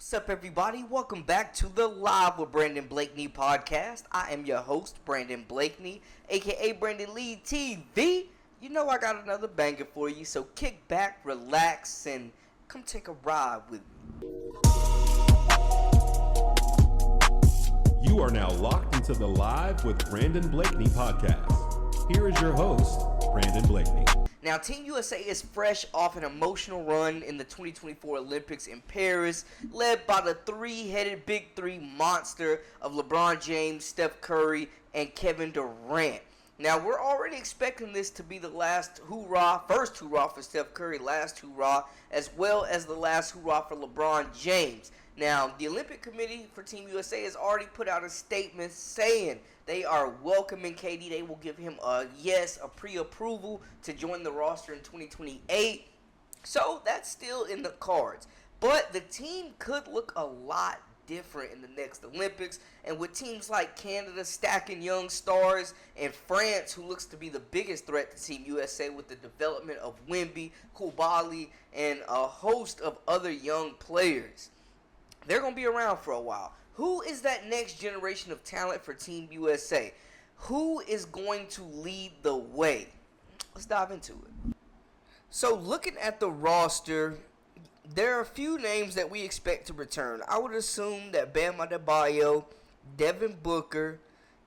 What's up, everybody? Welcome back to the Live with Brandon Blakeney podcast. I am your host, Brandon Blakeney, aka Brandon Lee TV. You know I got another banger for you, so kick back, relax, and come take a ride with me. You are now locked into the Live with Brandon Blakeney podcast. Here is your host, Brandon Blakeney. Now, Team USA is fresh off an emotional run in the 2024 Olympics in Paris, led by the three-headed Big Three monster of LeBron James, Steph Curry, and Kevin Durant. Now, we're already expecting this to be the last hoorah, first hoorah for Steph Curry, last hoorah, as well as the last hoorah for LeBron James. Now, the Olympic Committee for Team USA has already put out a statement saying they are welcoming KD. They will give him a pre-approval to join the roster in 2028. So, that's still in the cards. But the team could look a lot different in the next Olympics. And with teams like Canada stacking young stars and France, who looks to be the biggest threat to Team USA with the development of Wemby, Koulibaly, and a host of other young players, they're going to be around for a while. Who is that next generation of talent for Team USA? Who is going to lead the way? Let's dive into it. So, looking at the roster, there are a few names that we expect to return. I would assume that Bam Adebayo, Devin Booker,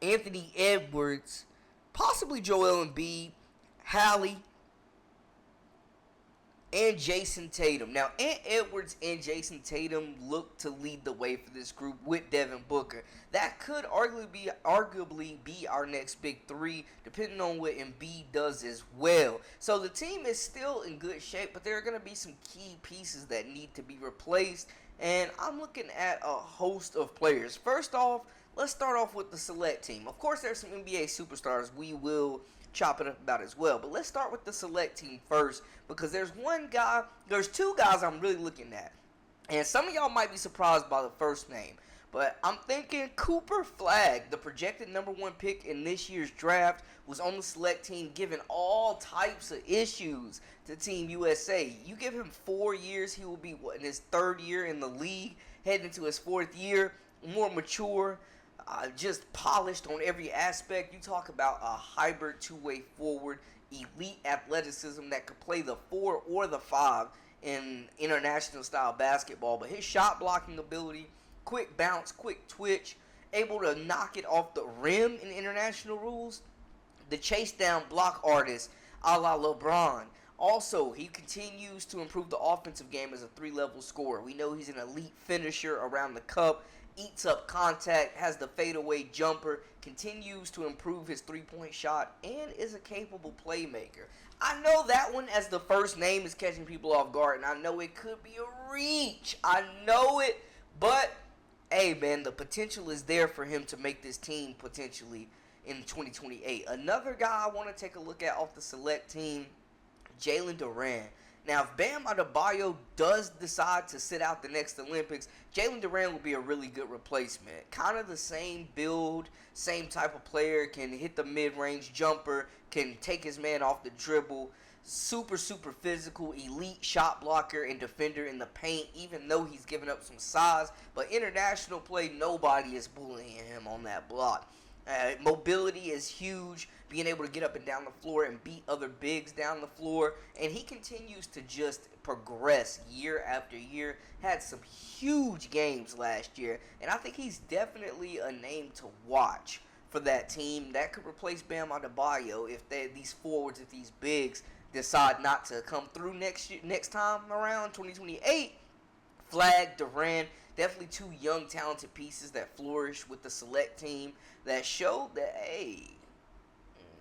Anthony Edwards, possibly Joel Embiid, Hallie, and Jason Tatum. Now, Edwards and Jason Tatum look to lead the way for this group with Devin Booker. That could arguably be our next big three, depending on what Embiid does as well. So the team is still in good shape, but there are going to be some key pieces that need to be replaced, and I'm looking at a host of players. First off, let's start off with the select team. Of course, there's some NBA superstars we will chop it up about as well, but let's start with the select team first, because there's two guys I'm really looking at, and some of y'all might be surprised by the first name, but I'm thinking Cooper Flagg, the projected number one pick in this year's draft, was on the select team, giving all types of issues to Team USA. You give him 4 years, he will be in his third year in the league, heading into his fourth year, more mature, just polished on every aspect. You talk about a hybrid two-way forward, elite athleticism that could play the 4 or the 5 in international style basketball. But his shot blocking ability, quick bounce, quick twitch, able to knock it off the rim in international rules, the chase down block artist a la LeBron. Also, he continues to improve the offensive game as a 3-level scorer. We know he's an elite finisher around the cup, eats up contact, has the fadeaway jumper, continues to improve his three-point shot, and is a capable playmaker. I know that one as the first name is catching people off guard, and I know it could be a reach. I know it, but, hey, man, the potential is there for him to make this team potentially in 2028. Another guy I want to take a look at off the select team, Jalen Durant. Now, if Bam Adebayo does decide to sit out the next Olympics, Jalen Durant will be a really good replacement. Kind of the same build, same type of player, can hit the mid-range jumper, can take his man off the dribble, super physical, elite shot blocker and defender in the paint, even though he's given up some size. But international play, nobody is bullying him on that block. Mobility is huge, being able to get up and down the floor and beat other bigs down the floor. And he continues to just progress year after year. Had some huge games last year. And I think he's definitely a name to watch for that team. That could replace Bam Adebayo if these forwards, if these bigs decide not to come through next time around, 2028. Flagg, Durant, definitely two young, talented pieces that flourish with the select team that showed that, hey,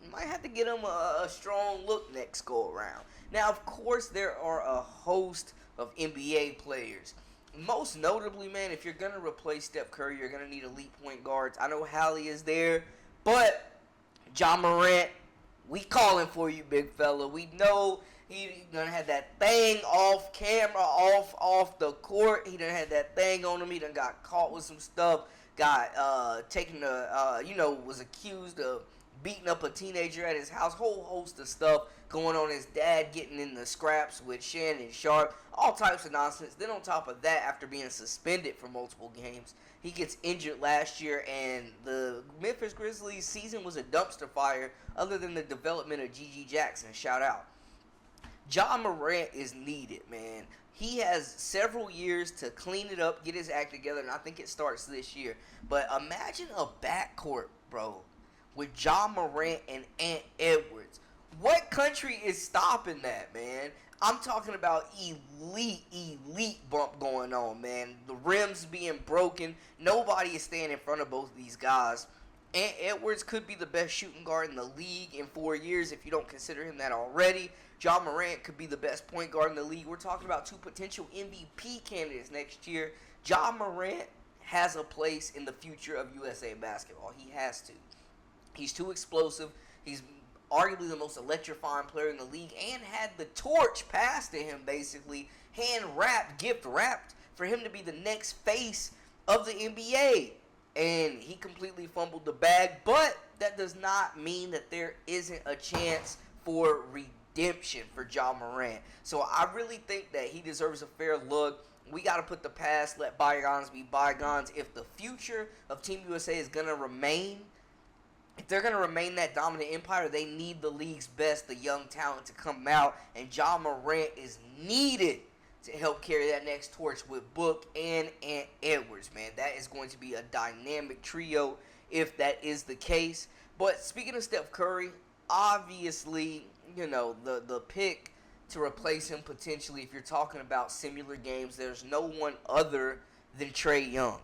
you might have to get them a strong look next go around. Now, of course, there are a host of NBA players. Most notably, man, if you're going to replace Steph Curry, you're going to need elite point guards. I know Hallie is there, but Ja Morant, we calling for you, big fella. We know he's going to have that thing off camera, off the court. He done had that thing on him. He done got caught with some stuff. Got was accused of beating up a teenager at his house, whole host of stuff going on. His dad getting in the scraps with Shannon Sharp, all types of nonsense. Then on top of that, after being suspended for multiple games, he gets injured last year, and the Memphis Grizzlies season was a dumpster fire other than the development of Gigi Jackson. Shout out. Ja Morant is needed, man. He has several years to clean it up, get his act together, and I think it starts this year. But imagine a backcourt, bro, with Ja Morant and Ant Edwards. What country is stopping that, man? I'm talking about elite bump going on, man. The rims being broken. Nobody is staying in front of both of these guys. Ant Edwards could be the best shooting guard in the league in 4 years if you don't consider him that already. Ja Morant could be the best point guard in the league. We're talking about two potential MVP candidates next year. Ja Morant has a place in the future of USA basketball. He has to. He's too explosive. He's arguably the most electrifying player in the league and had the torch passed to him, basically, hand-wrapped, gift-wrapped, for him to be the next face of the NBA. And he completely fumbled the bag, but that does not mean that there isn't a chance for redemption for Ja Morant. So I really think that he deserves a fair look. We got to put the past, let bygones be bygones. If the future of Team USA is going to remain, if they're going to remain that dominant empire, they need the league's best, the young talent, to come out. And Ja Morant is needed to help carry that next torch with Book and Ant Edwards, man. That is going to be a dynamic trio if that is the case. But speaking of Steph Curry, obviously, you know, the pick to replace him potentially, if you're talking about similar games, there's no one other than Trae Young.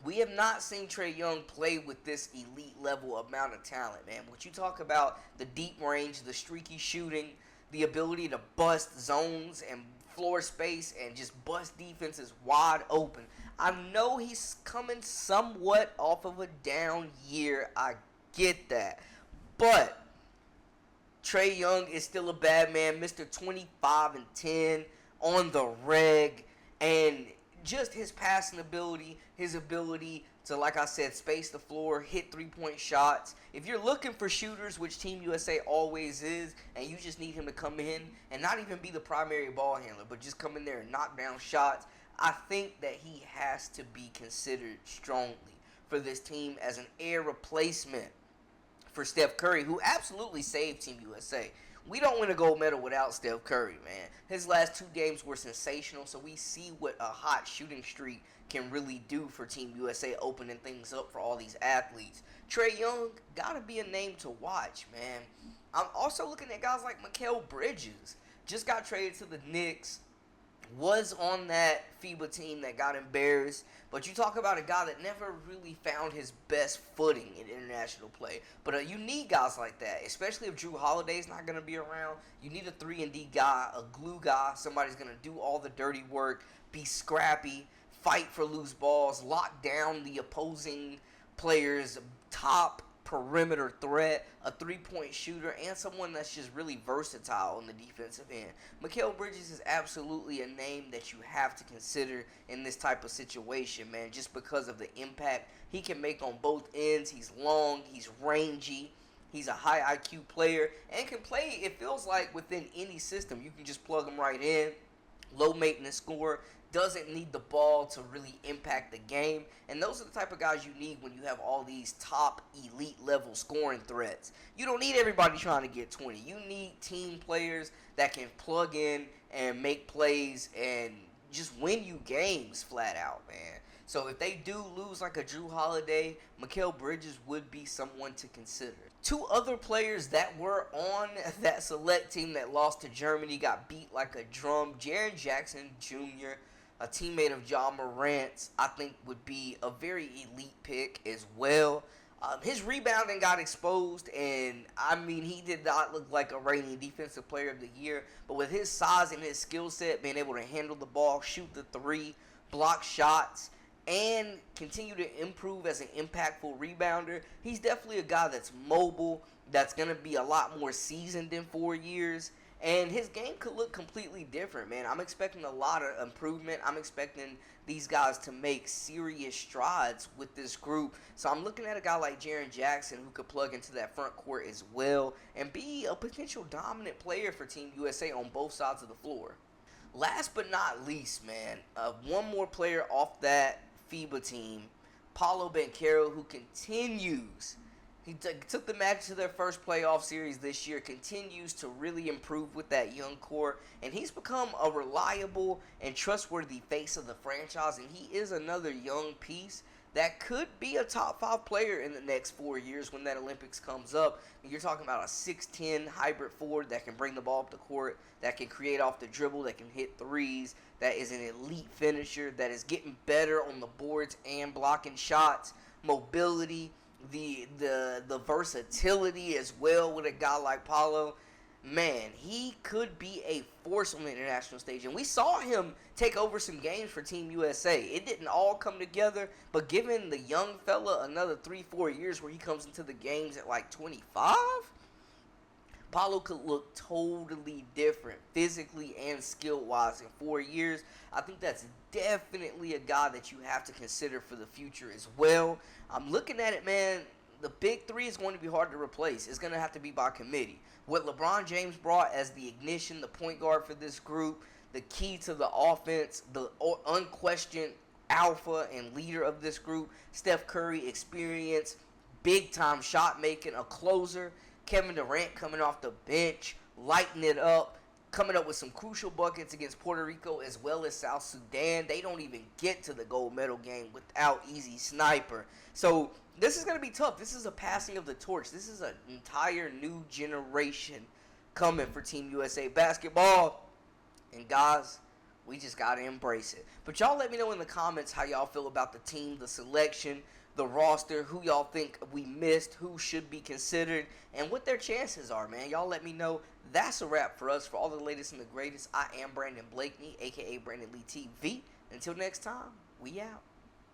We have not seen Trae Young play with this elite level amount of talent, man. What you talk about, the deep range, the streaky shooting, the ability to bust zones and floor space and just bust defenses wide open. I know he's coming somewhat off of a down year. I get that. But Trae Young is still a bad man, Mr. 25 and 10 on the reg, and just his passing ability, his ability to, like I said, space the floor, hit three-point shots. If you're looking for shooters, which Team USA always is, and you just need him to come in and not even be the primary ball handler, but just come in there and knock down shots, I think that he has to be considered strongly for this team as an air replacement for Steph Curry, who absolutely saved Team USA. We don't win a gold medal without Steph Curry, man. His last 2 games were sensational, so we see what a hot shooting streak can really do for Team USA, opening things up for all these athletes. Trae Young, gotta be a name to watch, man. I'm also looking at guys like Mikal Bridges. Just got traded to the Knicks. Was on that FIBA team that got embarrassed. But you talk about a guy that never really found his best footing in international play. But you need guys like that, especially if Drew Holiday's not going to be around. You need a 3-and-D guy, a glue guy, somebody's going to do all the dirty work, be scrappy, fight for loose balls, lock down the opposing player's top perimeter threat, a three-point shooter, and someone that's just really versatile on the defensive end. Mikal Bridges is absolutely a name that you have to consider in this type of situation, man, just because of the impact he can make on both ends. He's long, he's rangy, he's a high IQ player, and can play, it feels like, within any system. You can just plug him right in, low-maintenance scorer, doesn't need the ball to really impact the game. And those are the type of guys you need when you have all these top elite level scoring threats. You don't need everybody trying to get 20. You need team players that can plug in and make plays and just win you games flat out, man. So if they do lose like a Drew Holiday, Mikal Bridges would be someone to consider. 2 other players that were on that select team that lost to Germany, got beat like a drum. Jaren Jackson Jr., a teammate of Ja Morant's, I think would be a very elite pick as well. His rebounding got exposed, and I mean, he did not look like a reigning defensive player of the year, but with his size and his skill set, being able to handle the ball, shoot the three, block shots, and continue to improve as an impactful rebounder, he's definitely a guy that's mobile, that's going to be a lot more seasoned in 4 years, And his game could look completely different, man. I'm expecting a lot of improvement. I'm expecting these guys to make serious strides with this group. So I'm looking at a guy like Jaren Jackson who could plug into that front court as well and be a potential dominant player for Team USA on both sides of the floor. Last but not least, man, one more player off that FIBA team, Paulo Banchero, who continues. He took the Magic to their first playoff series this year, continues to really improve with that young core, and he's become a reliable and trustworthy face of the franchise, and he is another young piece that could be a top 5 player in the next 4 years when that Olympics comes up. You're talking about a 6'10 hybrid forward that can bring the ball up the court, that can create off the dribble, that can hit threes, that is an elite finisher, that is getting better on the boards and blocking shots, mobility, the versatility as well with a guy like Paulo. Man, he could be a force on the international stage. And we saw him take over some games for Team USA. It didn't all come together, but giving the young fella another 3-4 years where he comes into the games at like 25, Paulo could look totally different physically and skill-wise in 4 years. I think that's definitely a guy that you have to consider for the future as well. I'm looking at it, man. The big three is going to be hard to replace. It's going to have to be by committee. What LeBron James brought as the ignition, the point guard for this group, the key to the offense, the unquestioned alpha and leader of this group, Steph Curry, experience, big-time shot making, a closer, Kevin Durant coming off the bench, lighting it up, coming up with some crucial buckets against Puerto Rico as well as South Sudan. They don't even get to the gold medal game without Easy Sniper. So this is going to be tough. This is a passing of the torch. This is an entire new generation coming for Team USA basketball. And guys, we just got to embrace it. But y'all let me know in the comments how y'all feel about the team, the selection, the roster, who y'all think we missed, who should be considered, and what their chances are, man. Y'all let me know. That's a wrap for us. For all the latest and the greatest, I am Brandon Blakeney, a.k.a. Brandon Lee TV. Until next time, we out.